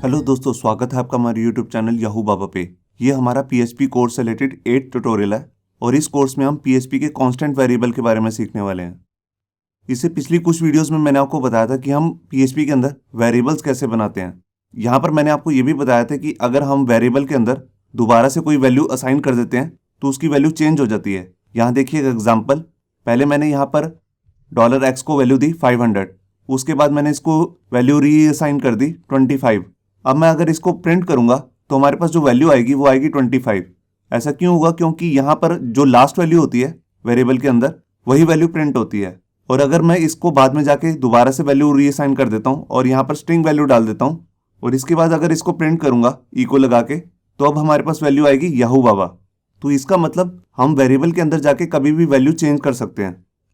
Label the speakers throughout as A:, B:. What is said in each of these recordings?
A: Hello दोस्तों, स्वागत है आपका हमारे यूट्यूब चैनल याहू बाबा पे। ये हमारा पीएचपी कोर्स से रिलेटेड 8th ट्यूटोरियल है और इस कोर्स में हम पीएचपी के कांस्टेंट वेरिएबल के बारे में सीखने वाले हैं। इससे पिछली कुछ वीडियोस में मैंने आपको बताया था कि हम पीएचपी के अंदर वेरिएबल्स कैसे बनाते हैं। यहाँ पर मैंने आपको ये भी बताया था कि अगर हम वेरिएबल के अंदर दोबारा से कोई वैल्यू असाइन कर देते हैं तो उसकी वैल्यू चेंज हो जाती है। यहाँ देखिए एक एग्जाम्पल। पहले मैंने यहाँ पर $x को वैल्यू दी 500, उसके बाद मैंने इसको वैल्यू रीअसाइन कर दी 25। अब मैं अगर इसको प्रिंट करूंगा तो हमारे पास जो वैल्यू आएगी वो आएगी 25। ऐसा क्यों होगा? क्योंकि यहाँ पर जो लास्ट वैल्यू होती है वेरिएबल के अंदर वही वैल्यू प्रिंट होती है। और अगर मैं इसको बाद में जाके दोबारा से वैल्यू रीअसाइन कर देता हूँ और यहाँ पर स्ट्रिंग वैल्यू डाल देता हूँ और इसके बाद अगर इसको प्रिंट करूंगा इको लगा के, तो अब हमारे पास वैल्यू आएगी याहू बाबा। तो इसका मतलब हम वेरिएबल के अंदर जाके कभी भी वैल्यू चेंज कर सकते हैं।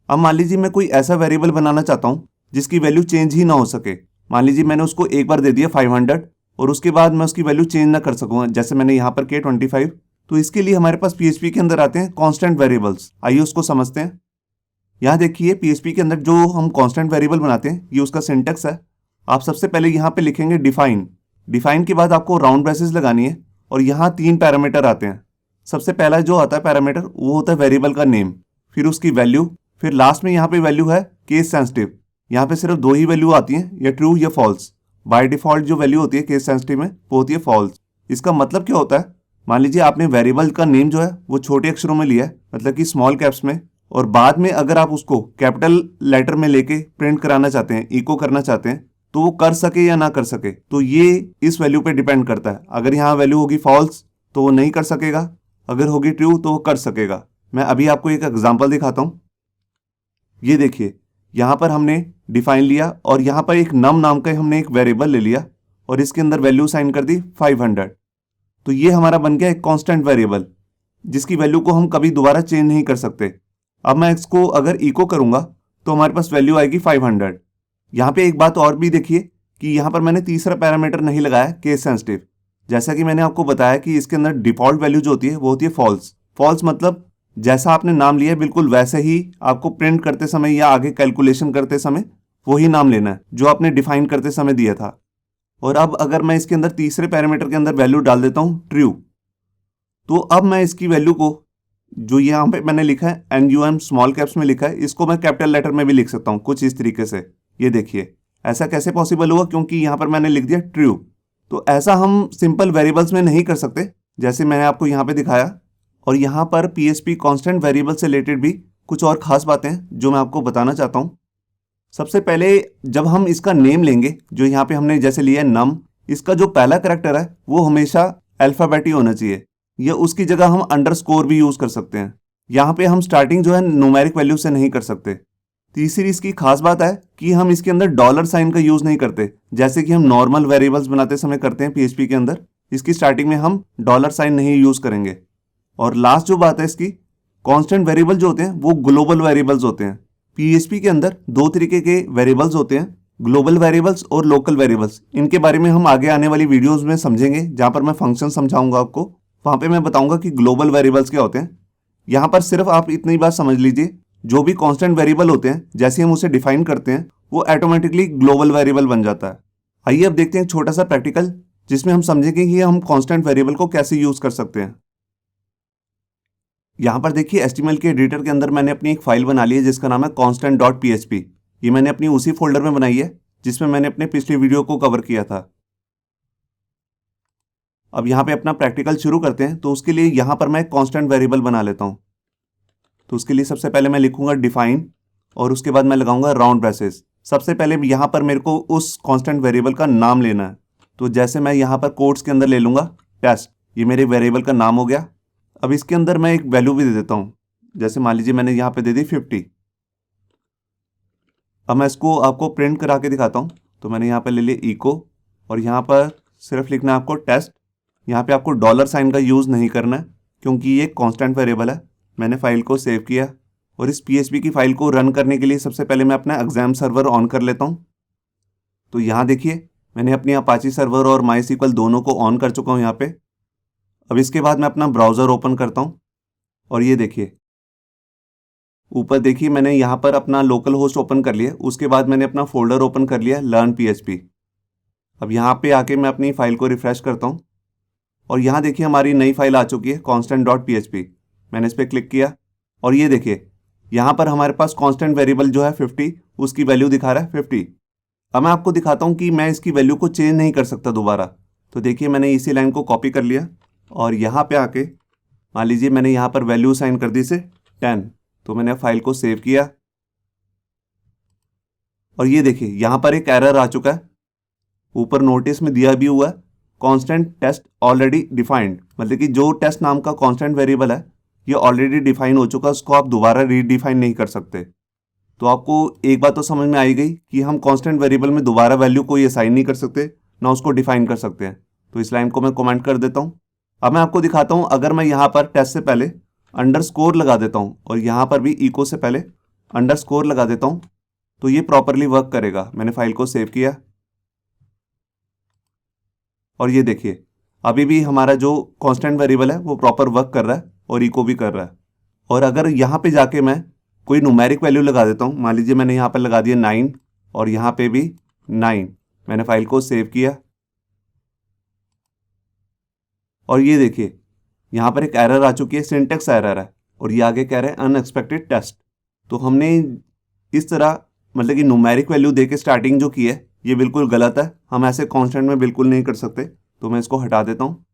A: अब मान लीजिए मैं कोई ऐसा वेरिएबल बनाना चाहता हूँ जिसकी वैल्यू चेंज ही ना हो सके। मान लीजिए मैंने उसको एक बार दे दिया 500 और उसके बाद मैं उसकी वैल्यू चेंज ना कर सकूंगा, जैसे मैंने यहाँ पर किया 25। तो इसके लिए हमारे पास पीएचपी के अंदर आते हैं कांस्टेंट वेरिएबल्स। आइए उसको समझते हैं। यहाँ देखिए पीएचपी के अंदर जो हम कांस्टेंट वेरिएबल बनाते हैं ये उसका सिंटेक्स है। आप सबसे पहले यहाँ पे लिखेंगे डिफाइन। डिफाइन के बाद आपको राउंड ब्रेसेस लगानी है और यहाँ 3 पैरामीटर आते हैं। सबसे पहला जो आता है पैरामीटर वो होता है वेरिएबल का नेम, फिर उसकी वैल्यू, फिर लास्ट में यहाँ पे वैल्यू है केस सेंसिटिव। यहाँ पे सिर्फ 2 ही वैल्यू आती हैं, या ट्रू या फॉल्स। बाय डिफॉल्ट जो वैल्यू होती है केस सेंसिटिव में वो होती है फॉल्स। इसका मतलब क्या होता है? मान लीजिए आपने वेरिएबल का नेम जो है वो छोटे अक्षरों में लिया है, मतलब कि स्मॉल कैप्स में, और बाद में अगर आप उसको कैपिटल लेटर में लेके प्रिंट कराना चाहते हैं, इको करना चाहते हैं, तो वो कर सके या ना कर सके, तो ये इस वैल्यू पे डिपेंड करता है। अगर यहाँ वैल्यू होगी फॉल्स तो वो नहीं कर सकेगा, अगर होगी ट्रू तो वो कर सकेगा। मैं अभी आपको एक एग्जाम्पल दिखाता हूँ। ये देखिए यहाँ पर हमने डिफाइन लिया और यहाँ पर एक नम नाम का हमने एक वेरिएबल ले लिया और इसके अंदर वैल्यू साइन कर दी 500। तो ये हमारा बन गया एक कांस्टेंट वेरिएबल जिसकी वैल्यू को हम कभी दोबारा चेंज नहीं कर सकते। अब मैं इसको अगर इको करूंगा तो हमारे पास वैल्यू आएगी 500। यहाँ पे एक बात और भी देखिए कि यहाँ पर मैंने तीसरा पैरामीटर नहीं लगाया केस सेंसिटिव। जैसा कि मैंने आपको बताया कि इसके अंदर डिफॉल्ट वैल्यू जो होती है वो होती है फॉल्स। फॉल्स मतलब जैसा आपने नाम लिया है बिल्कुल वैसे ही आपको प्रिंट करते समय या आगे कैलकुलेशन करते समय वही नाम लेना है जो आपने डिफाइन करते समय दिया था। और अब अगर मैं इसके अंदर तीसरे पैरामीटर के अंदर वैल्यू डाल देता हूं ट्रू, तो अब मैं इसकी वैल्यू को जो यहाँ पे मैंने लिखा है NUM स्मॉल कैप्स में लिखा है, इसको मैं कैपिटल लेटर में भी लिख सकता हूँ कुछ इस तरीके से। ये देखिए ऐसा कैसे पॉसिबल हुआ? क्योंकि यहाँ पर मैंने लिख दिया ट्रू। तो ऐसा हम सिंपल वेरिएबल्स में नहीं कर सकते जैसे मैंने आपको यहाँ पे दिखाया। और यहाँ पर पीएचपी कांस्टेंट वेरिएबल से रिलेटेड भी कुछ और खास बातें हैं जो मैं आपको बताना चाहता हूँ। सबसे पहले जब हम इसका नेम लेंगे, जो यहाँ पे हमने जैसे लिया है नम, इसका जो पहला करैक्टर है वो हमेशा अल्फाबेट ही होना चाहिए, या उसकी जगह हम अंडरस्कोर भी यूज कर सकते हैं। यहाँ पे हम स्टार्टिंग जो है न्यूमेरिक वैल्यू से नहीं कर सकते। तीसरी इसकी खास बात है कि हम इसके अंदर डॉलर साइन का यूज नहीं करते जैसे कि हम नॉर्मल वेरिएबल्स बनाते समय करते हैं पीएचपी के अंदर। इसकी स्टार्टिंग में हम डॉलर साइन नहीं यूज करेंगे। और लास्ट जो बात है इसकी, कांस्टेंट वेरिएबल जो होते हैं वो ग्लोबल वेरिएबल्स होते हैं। पीएचपी के अंदर 2 तरीके के वेरिएबल्स होते हैं, ग्लोबल वेरिएबल्स और लोकल वेरिएबल्स। इनके बारे में हम आगे आने वाली वीडियोस में समझेंगे, जहां पर मैं फंक्शन समझाऊंगा आपको। वहां पे मैं बताऊंगा कि ग्लोबल वेरिएबल्स क्या होते हैं। यहाँ पर सिर्फ आप इतनी बात समझ लीजिए, जो भी कांस्टेंट वेरिएबल होते हैं जैसे हम उसे डिफाइन करते हैं वो ऑटोमेटिकली ग्लोबल वेरिएबल बन जाता है। आइए अब देखते हैं एक छोटा सा प्रैक्टिकल जिसमें हम समझेंगे कि हम कांस्टेंट वेरिएबल को कैसे यूज कर सकते हैं। यहाँ पर देखिए HTML के एडिटर के अंदर मैंने अपनी एक फाइल बना ली है जिसका नाम है constant.php। ये मैंने अपनी उसी फोल्डर में बनाई है जिसमें मैंने अपने पिछले वीडियो को कवर किया था। अब यहाँ पे अपना प्रैक्टिकल शुरू करते हैं। तो उसके लिए यहाँ पर मैं एक कांस्टेंट वेरिएबल बना लेता हूँ। तो उसके लिए सबसे पहले मैं लिखूंगा डिफाइन और उसके बाद मैं लगाऊंगा राउंड ब्रेसेस। सबसे पहले यहाँ पर मेरे को उस कांस्टेंट वेरिएबल का नाम लेना है। तो जैसे मैं यहाँ पर कोट्स के अंदर ले लूंगा टेस्ट, ये मेरे वेरिएबल का नाम हो गया। अब इसके अंदर मैं एक वैल्यू भी दे देता हूं, जैसे मान लीजिए मैंने यहाँ पे दे दी 50। अब मैं इसको आपको प्रिंट करा के दिखाता हूं। तो मैंने यहाँ पे ले लिया इको और यहाँ पर सिर्फ लिखना है आपको टेस्ट। यहाँ पे आपको डॉलर साइन का यूज़ नहीं करना है क्योंकि ये कांस्टेंट वेरिएबल है। मैंने फाइल को सेव किया और इस पीएचपी की फाइल को रन करने के लिए सबसे पहले मैं अपना एग्जाम सर्वर ऑन कर लेता हूँ। तो यहाँ देखिए मैंने अपनी अपाची सर्वर और MySQL दोनों को ऑन कर चुका हूँ यहाँ पे। अब इसके बाद मैं अपना ब्राउज़र ओपन करता हूँ और ये देखिए ऊपर देखिए मैंने यहाँ पर अपना लोकल होस्ट ओपन कर लिया। उसके बाद मैंने अपना फोल्डर ओपन कर लिया लर्न PHP। अब यहाँ पे आके मैं अपनी फाइल को रिफ्रेश करता हूँ और यहाँ देखिए हमारी नई फाइल आ चुकी है constant.php। मैंने इस पर क्लिक किया और ये देखिए यहाँ पर हमारे पास कांस्टेंट वेरिएबल जो है 50, उसकी वैल्यू दिखा रहा है 50। अब मैं आपको दिखाता हूँ कि मैं इसकी वैल्यू को चेंज नहीं कर सकता दोबारा। तो देखिए मैंने इसी लाइन को कॉपी कर लिया और यहाँ पे आके मान लीजिए मैंने यहाँ पर वैल्यू असाइन कर दी से 10। तो मैंने फाइल को सेव किया और ये देखिए यहाँ पर एक एरर आ चुका है। ऊपर नोटिस में दिया भी हुआ है कांस्टेंट टेस्ट ऑलरेडी डिफाइंड, मतलब कि जो टेस्ट नाम का कांस्टेंट वेरिएबल है ये ऑलरेडी डिफाइन हो चुका है, उसको आप दोबारा रीडिफाइन नहीं कर सकते। तो आपको एक बात तो समझ में आई गई कि हम कांस्टेंट वेरिएबल में दोबारा वैल्यू कोई असाइन नहीं कर सकते, ना उसको डिफाइन कर सकते हैं। तो इस लाइन को मैं कमेंट कर देता हूँ। अब मैं आपको दिखाता हूँ, अगर मैं यहाँ पर टेस्ट से पहले अंडरस्कोर लगा देता हूँ और यहाँ पर भी इको से पहले अंडरस्कोर लगा देता हूँ तो ये प्रॉपरली वर्क करेगा। मैंने फाइल को सेव किया और ये देखिए अभी भी हमारा जो कांस्टेंट वेरिएबल है वो प्रॉपर वर्क कर रहा है और इको भी कर रहा है। और अगर यहाँ पे जाके मैं कोई न्यूमेरिक वैल्यू लगा देता हूँ, मान लीजिए मैंने यहाँ पर लगा दिया 9 और यहाँ पे भी 9, मैंने फाइल को सेव किया और ये देखिए यहाँ पर एक एरर आ चुकी है, सिंटेक्स एरर है और ये आगे कह रहे हैं अनएक्सपेक्टेड टेस्ट। तो हमने इस तरह मतलब कि न्यूमेरिक वैल्यू दे के स्टार्टिंग जो की है ये बिल्कुल गलत है, हम ऐसे कांस्टेंट में बिल्कुल नहीं कर सकते। तो मैं इसको हटा देता हूँ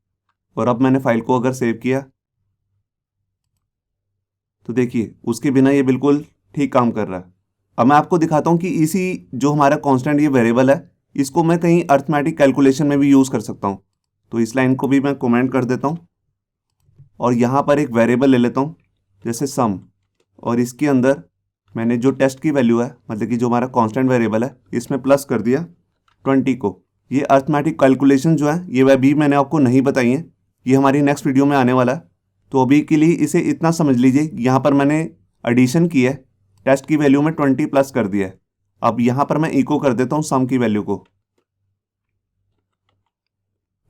A: और अब मैंने फाइल को अगर सेव किया तो देखिए उसके बिना ये बिल्कुल ठीक काम कर रहा है। अब मैं आपको दिखाता हूँ कि इसी जो हमारा कांस्टेंट ये वेरिएबल है इसको मैं कहीं अर्थमेटिक कैलकुलेशन में भी यूज़ कर सकता हूँ। तो इस लाइन को भी मैं कमेंट कर देता हूँ और यहाँ पर एक वेरिएबल ले लेता हूँ जैसे सम, और इसके अंदर मैंने जो टेस्ट की वैल्यू है मतलब कि जो हमारा कांस्टेंट वेरिएबल है इसमें प्लस कर दिया 20 को। ये अर्थमेटिक कैलकुलेशन जो है ये अभी मैंने आपको नहीं बताई है, ये हमारी नेक्स्ट वीडियो में आने वाला है। तो अभी के लिए इसे इतना समझ लीजिए, यहाँ पर मैंने एडिशन की है, टेस्ट की वैल्यू में 20 प्लस कर दिया है। अब यहाँ पर मैं इको कर देता हूँ सम की वैल्यू को।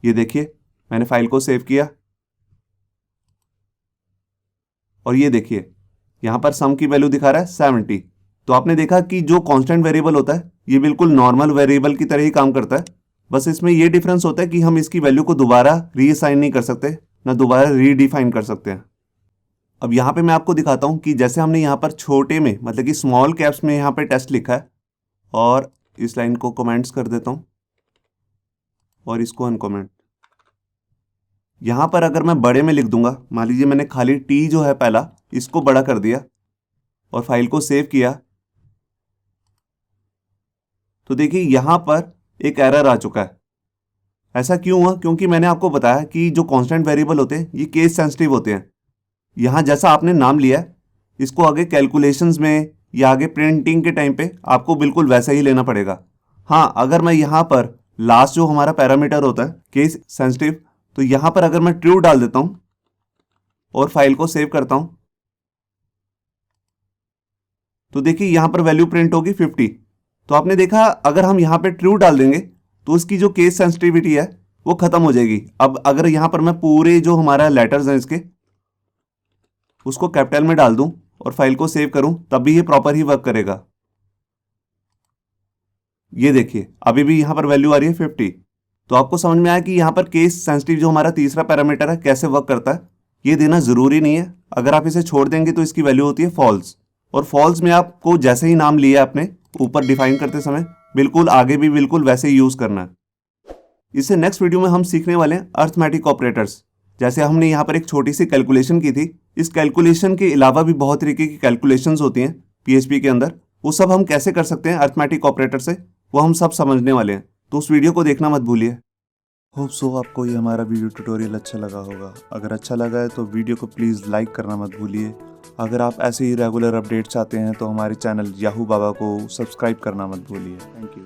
A: ये देखिए मैंने फाइल को सेव किया और ये देखिए यहाँ पर सम की वैल्यू दिखा रहा है 70। तो आपने देखा कि जो कांस्टेंट वेरिएबल होता है ये बिल्कुल नॉर्मल वेरिएबल की तरह ही काम करता है, बस इसमें ये डिफरेंस होता है कि हम इसकी वैल्यू को दोबारा रीअसाइन नहीं कर सकते, ना दोबारा रीडिफाइन कर सकते हैं। अब यहाँ पे मैं आपको दिखाता हूँ कि जैसे हमने यहाँ पर छोटे में मतलब कि स्मॉल कैप्स में यहाँ पे टेस्ट लिखा है और इस लाइन को कमेंट्स कर देता हूँ और इसको अनकमेंट। यहाँ पर अगर मैं बड़े में लिख दूंगा, मान लीजिए मैंने खाली टी जो है पहला इसको बड़ा कर दिया और फाइल को सेव किया तो देखिए यहाँ पर एक एरर आ चुका है। ऐसा क्यों हुआ? क्योंकि मैंने आपको बताया कि जो कांस्टेंट वेरिएबल होते हैं ये केस सेंसिटिव होते हैं। यहाँ जैसा आपने नाम लिया है इसको आगे कैलकुलेशंस में या आगे प्रिंटिंग के टाइम पे आपको बिल्कुल वैसा ही लेना पड़ेगा। हाँ, अगर मैं यहाँ पर लास्ट जो हमारा पैरामीटर होता है केस सेंसिटिव, तो यहाँ पर अगर मैं ट्रू डाल देता हूँ और फाइल को सेव करता हूँ तो देखिए यहाँ पर वैल्यू प्रिंट होगी 50। तो आपने देखा अगर हम यहाँ पे ट्रू डाल देंगे तो उसकी जो केस सेंसिटिविटी है वो खत्म हो जाएगी। अब अगर यहाँ पर मैं पूरे जो हमारा लेटर्स हैं इसके उसको कैपिटल में डाल दूं और फाइल को सेव करूं तब भी ये प्रॉपर ही वर्क करेगा। ये देखिए अभी भी यहाँ पर वैल्यू आ रही है 50। तो आपको समझ में आया कि यहाँ पर केस सेंसिटिव जो हमारा तीसरा पैरामीटर है कैसे वर्क करता है। ये देना जरूरी नहीं है, अगर आप इसे छोड़ देंगे तो इसकी वैल्यू होती है फॉल्स, और फॉल्स में आपको जैसे ही नाम लिया आपने ऊपर डिफाइन करते समय बिल्कुल आगे भी बिल्कुल वैसे ही यूज करना है। इससे नेक्स्ट वीडियो में हम सीखने वाले हैं अर्थमेटिक ऑपरेटर्स। जैसे हमने यहाँ पर एक छोटी सी कैलकुलेशन की थी, इस कैलकुलेशन के अलावा भी बहुत तरीके की कैलकुलेशंस होती हैं पीएचपी के अंदर, वो सब हम कैसे कर सकते हैं अर्थमेटिक ऑपरेटर से, वो हम सब समझने वाले हैं। तो उस वीडियो को देखना मत भूलिए। होप सो आपको ये हमारा वीडियो ट्यूटोरियल अच्छा लगा होगा। अगर अच्छा लगा है तो वीडियो को प्लीज़ लाइक करना मत भूलिए। अगर आप ऐसे ही रेगुलर अपडेट चाहते हैं तो हमारे चैनल याहू बाबा को सब्सक्राइब करना मत भूलिए। Thank you.